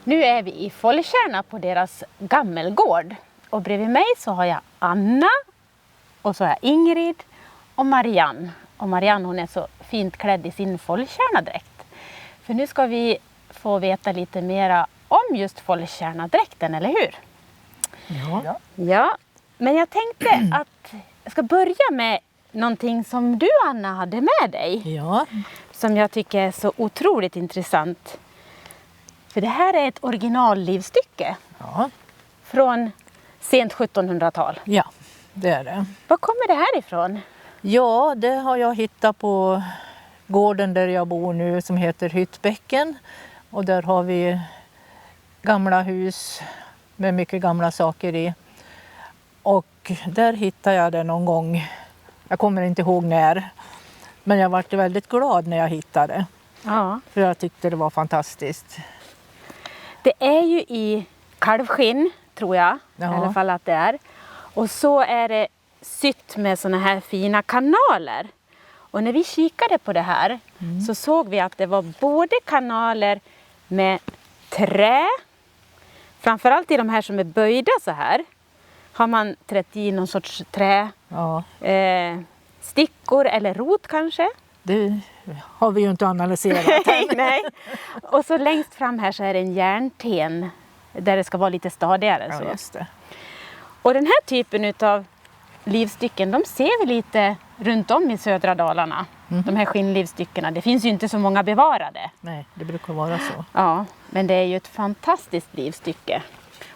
Nu är vi i Follkärna på deras gammelgård. Och bredvid mig så har jag Anna. Och så har jag Ingrid och Marianne. Och Marianne, hon är så fint klädd i sin Follkärnadräkt. För nu ska vi få veta lite mera om just Follkärnadräkten, eller hur? Ja. Ja, men jag tänkte att jag ska börja med någonting som du, Anna, hade med dig. Ja. Som jag tycker är så otroligt intressant. För det här är ett originallivstycke Ja. från sent 1700-tal. Ja, det är det. Var kommer det här ifrån? Ja, det har jag hittat på gården där jag bor nu som heter Hyttbäcken. Och där har vi gamla hus med mycket gamla saker i. Och där hittade jag det någon gång. Jag kommer inte ihåg när. Men jag var väldigt glad när jag hittade det. Ja. För jag tyckte det var fantastiskt. Det är ju i kalvskinn, tror jag. Ja. I alla fall att det är. Och så är det sytt med såna här fina kanaler. Och när vi kikade på det här så såg vi att det var både kanaler med trä. Framförallt i de här som är böjda så här. Har man trätt i någon sorts trä. Ja, Stickor eller rot kanske. det har vi ju inte analyserat. Nej. Och så längst fram här så är det en järnten. Där det ska vara lite stadigare. Ja, Så. just det. Och den här typen av livstycken, de ser vi lite runt om i södra Dalarna. De här skinnlivstyckena. Det finns ju inte så många bevarade. Nej, det brukar vara så. Ja, men det är ju ett fantastiskt livstycke.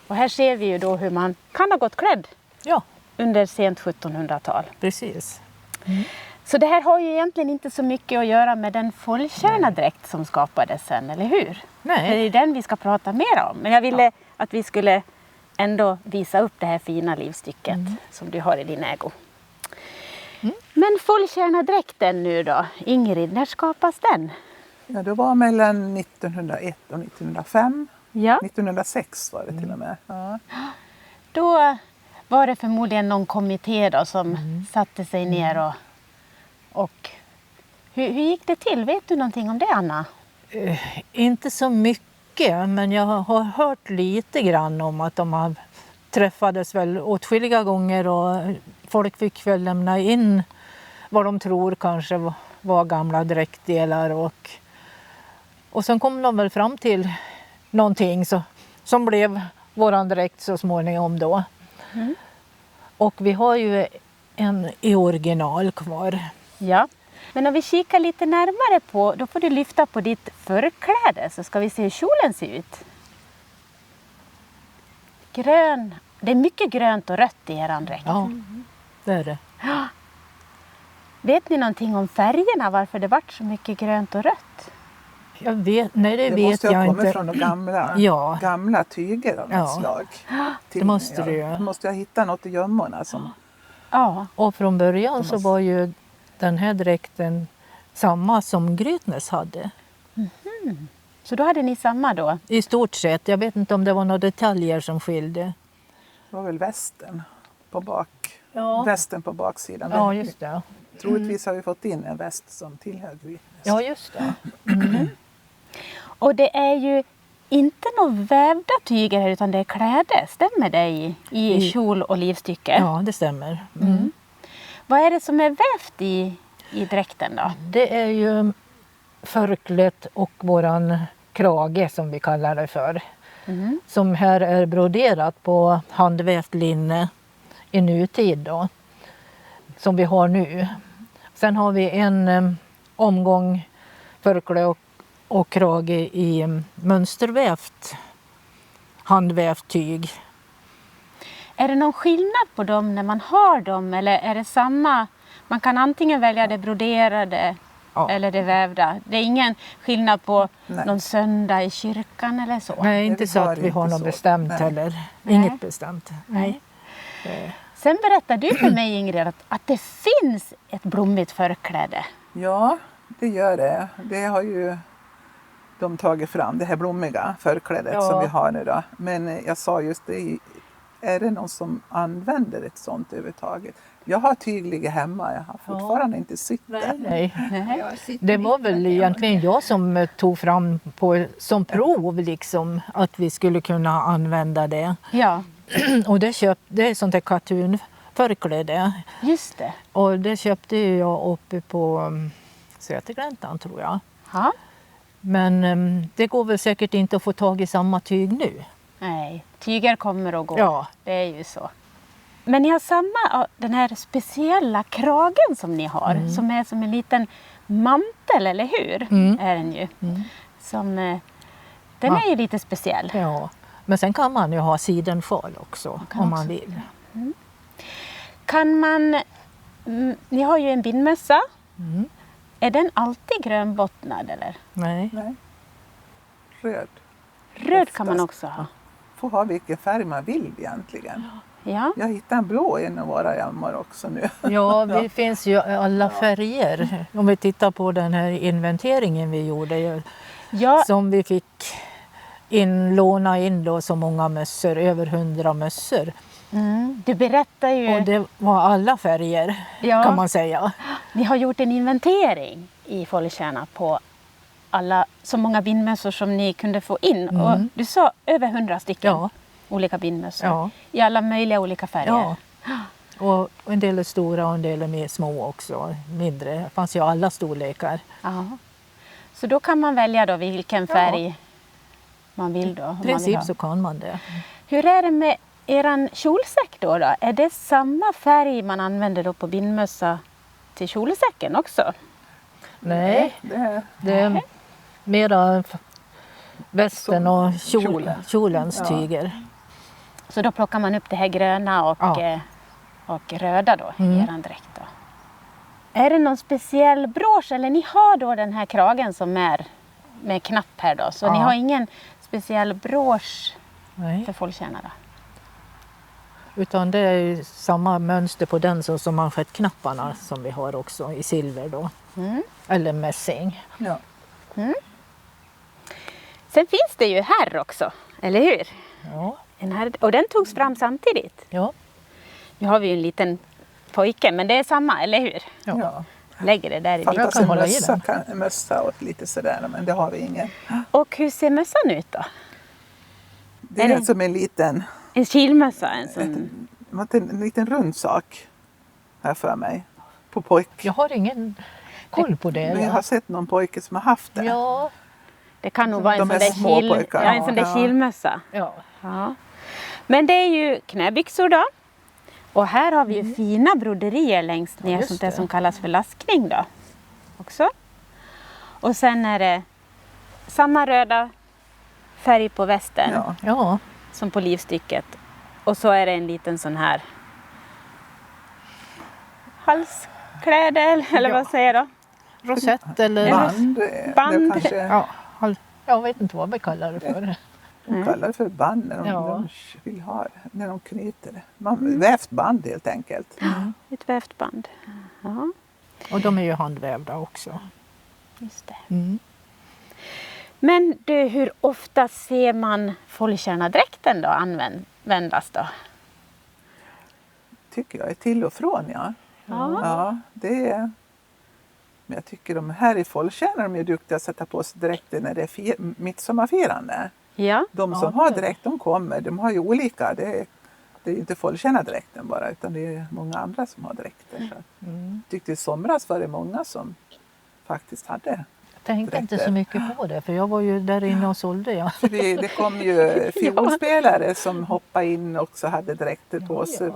Och här ser vi ju då hur man kan ha gått klädd Ja, under sent 1700-tal. precis. Så det här har ju egentligen inte så mycket att göra med den Follkärnadräkt som skapades sen, eller hur? Nej. Det är den vi ska prata mer om. Men jag ville att vi skulle ändå visa upp det här fina livstycket som du har i din ägo. Men Follkärnadräkten nu då, Ingrid, när skapas den? Ja, det var mellan 1901 och 1905. Ja, 1906 var det till och med. Ja. då var det förmodligen någon kommitté då som satte sig ner och hur gick det till? Vet du någonting om det, Anna? Inte så mycket, men jag har hört lite grann om att de har träffades väl åtskilliga gånger och folk fick väl lämna in vad de tror kanske var gamla dräktdelar och sen kom de väl fram till någonting som blev våran dräkt så småningom då. Och vi har ju en i original kvar. Ja, men om vi kikar lite närmare på, då får du lyfta på ditt förkläde så ska vi se hur kjolen ser ut. Grön, det är mycket grönt och rött i eran dräkt. Ja, det är det. Vet ni någonting om färgerna, varför det vart så mycket grönt och rött? Jag vet, nej det vet måste ha jag kommit inte. från de gamla, Ja. gamla tyger av något Ja. slag. Det måste det ju. Då måste jag hitta något i gömmorna som... Ja, Och från början så var ju den här dräkten samma som Grytnäs hade. så då hade ni samma då? I stort sett. Jag vet inte om det var några detaljer som skilde. Det var väl västen på bak. Ja. Västen på baksidan. Ja, just det. Troligtvis har vi fått in en väst som tillhör Grytnäs. Ja, just det. Och det är ju inte några vävda tyger här utan det är kläder, stämmer det i kjol och livstycke? Ja, det stämmer. Vad är det som är vävt i dräkten då? Det är ju förklätt och våran krage som vi kallar det för. Som här är broderat på handvävt linne i nutid då. Som vi har nu. Sen har vi en omgång förkläde och krage i mönstervävt handvävt tyg. Är det någon skillnad på dem när man har dem eller är det samma? Man kan antingen välja det broderade eller det vävda. Det är ingen skillnad på någon söndag i kyrkan eller så? Nej, inte vi så har att vi inte har något så. bestämt Nej. heller. Nej. Inget bestämt. Nej. Sen berättar du för mig, Ingrid, att det finns ett blommigt förkläde. Ja, det gör det. Det har ju de tagit fram, det här blommiga förklädet Ja. som vi har nu då. Men jag sa just det, är det någon som använder ett sånt överhuvudtaget? Jag har tygligor hemma, jag har fortfarande inte sytt det. Nej. Det var väl egentligen jag som tog fram som prov liksom, att vi skulle kunna använda det. Ja, Och det är sånt där kattunförkläde det. just det. Och det köpte jag uppe på Södergläntan tror jag. Ja. Men det går väl säkert inte att få tag i samma tyg nu. Nej, tyger kommer och går. Ja. Det är ju så. Men ni har den här speciella kragen som ni har. Som är som en liten mantel, eller hur? Är den ju. Den är ju lite speciell. Ja, men sen kan man ju ha sidensjal också om man vill. Kan man... ni har ju en bindmössa. Är den alltid grönbottnad eller? Nej. Nej. Röd. Röd kan man också ha. Får ha vilken färg man vill egentligen. Ja. Jag hittade en blå i en av våra jammar också nu. Ja, det finns ju alla färger. Om vi tittar på den här inventeringen vi gjorde. Ja. Som vi fick låna in då så många mössor, över 100 mössor. Du berättar ju... Och det var alla färger kan man säga. Ni har gjort en inventering i Follekärna på så många bindmössor som ni kunde få in. Och du sa över 100 stycken olika bindmössor. Ja. I alla möjliga olika färger. Ja. Och en del är stora och en del är mer små också. Mindre. Det fanns ju alla storlekar. Ja. Så då kan man välja då vilken färg man vill då. I princip så kan man det. Hur är det med eran kjolsäck då? Är det samma färg man använder då på bindmössa till kjolsäcken också? Nej, det är mera västen och kjolens tyger. Så då plockar man upp det här gröna och röda då i eran dräkt då. Är det någon speciell brosch eller ni har då den här kragen som är med knapp här då? Så ni har ingen speciell brosch för Follekärna då? Utan det är ju samma mönster på den som manschettknapparna som vi har också i silver då. Eller mässing. Ja. Sen finns det ju här också, eller hur? Ja. Och den togs fram samtidigt. Ja. Nu har vi ju en liten pojke, men det är samma, eller hur? Ja. Lägger det där i Fattas kan en hålla i mössa och lite sådär, men det har vi ingen. Och hur ser mössan ut då? Det är som en liten En kilmössa? En liten rund sak här för mig. På pojk. Jag har ingen koll på det. Men jag har sett någon pojke som har haft det. Ja. Det kan nog vara en sån små pojkar. en sån där kilmössa. Ja. Ja. Men det är ju knäbyxor då. Och här har vi ju fina broderier längst ner, sånt där som kallas för laskning då. Också. Och sen är det samma röda färg på västen Ja. som på livstycket. Och så är det en liten sån här halskläder, eller vad säger jag då? Rosett eller Band. Kanske, jag vet inte vad vi kallar det för. de kallar det för band när de vill ha det, när de knyter det. Vävt band helt enkelt. Ett vävt band. Ja, Och de är ju handvävda också. just det. Mm. Men du, hur ofta ser man Follekärna-dräkten då användas då? Tycker jag är till och från, ja, det är. Men jag tycker de här i Follekärna, de är duktiga att sätta på sig dräkter när det är midsommarfirande. Ja. De som har dräkt, de kommer. De har ju olika. Det är inte Follekärna-dräkten bara, utan det är många andra som har dräkter. Så jag tyckte i somras var det många som faktiskt hade. Jag tänkte inte så mycket på det, för jag var ju där inne och sålde. Ja. Det kom ju fiolspelare som hoppade in och också hade dräkter på sig.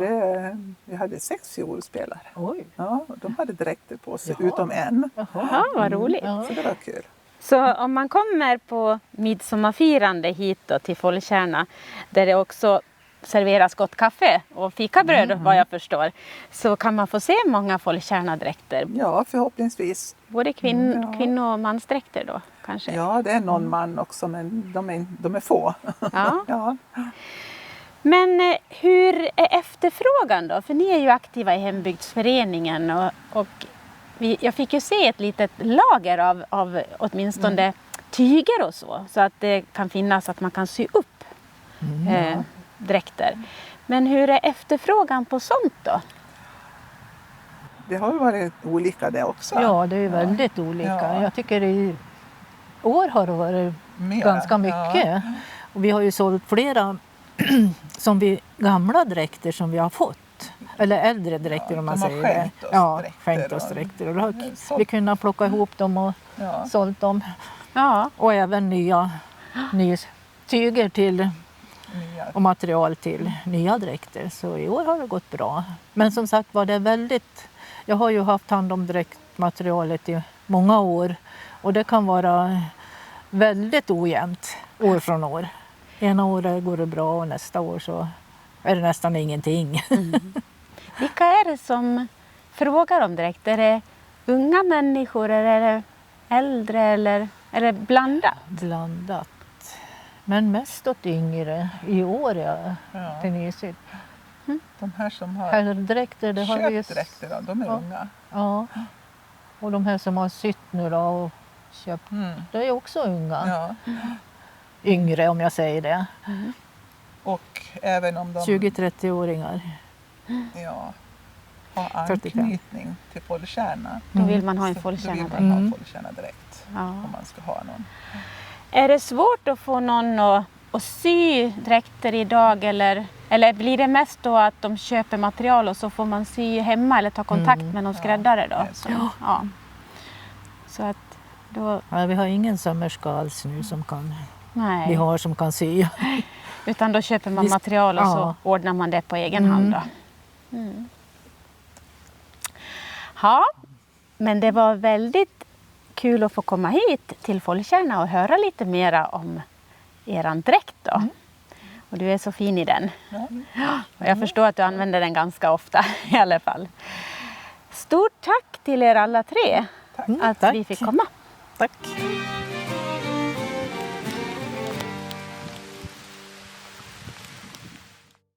Vi hade 6 fiolspelare. Oj. Ja, de hade dräkter på sig, utom en. Ja, vad roligt. Så det var kul. Så om man kommer på midsommarfirande hit då till Follekärna, där det också serveras gott kaffe och fikabröd vad jag förstår, så kan man få se många Follekärna-dräkter. Ja, förhoppningsvis. Både kvinno- och mansdräkter då kanske? Ja, det är någon man också, men de är få. Ja. Ja. Men hur är efterfrågan då? För ni är ju aktiva i hembygdsföreningen och jag fick ju se ett litet lager av åtminstone tyger och så att det kan finnas att man kan sy upp dräkter. Men hur är efterfrågan på sånt då? Det har väl varit olika det också. Ja, det är väldigt olika. Ja. Jag tycker i år har det varit Mera, ganska mycket. ja. Och vi har ju sålt flera som vi gamla dräkter som vi har fått. Eller äldre dräkter om man de har säger det. skänkt oss Ja, dräkter skänkt oss och- dräkter. Och då har sålt. vi kunnat plocka ihop dem och Ja. sålt dem. Ja, Och även nya tyger till Nya. och material till nya dräkter. Så i år har det gått bra. Men som sagt var det väldigt... Jag har ju haft hand om dräktmaterialet i många år. Och det kan vara väldigt ojämnt år från år. Ena året går det bra och nästa år så är det nästan ingenting. vilka är det som frågar om dräkt? Är det unga människor eller är det äldre eller är det blandat? Blandat. Men mest åt yngre. I år är Ja. det nysytt. De här som har Herrdräkter, det har vi ju... köpt dräkter, då, de är Ja. unga. Ja. Och de här som har sytt nu då och köpt, Mm. det är också unga. Ja. Yngre om jag säger det. Och även om de 20-30-åringar. har 45. anknytning till Follkärna. Då vill man ha en Då vill Follkärna-dräkt. man ha Mm. Follkärna-dräkt Ja. om man ska ha någon. Är det svårt att få någon att sy dräkter idag eller blir det mest då att de köper material och så får man sy hemma eller ta kontakt med någon skräddare då? det är så. Ja. Så att då, Ja, vi har ingen sömmerska alls nu som kan, vi nej. har som kan sy. Utan då köper man Visst, material och ja. så ordnar man det på egen hand då. Mm. Ja, men det var väldigt kul att få komma hit till Follkärna och höra lite mera om eran dräkt då. Och du är så fin i den. Ja. Och jag förstår att du använder den ganska ofta i alla fall. Stort tack till er alla tre Mm, att tack. vi fick komma. Tack.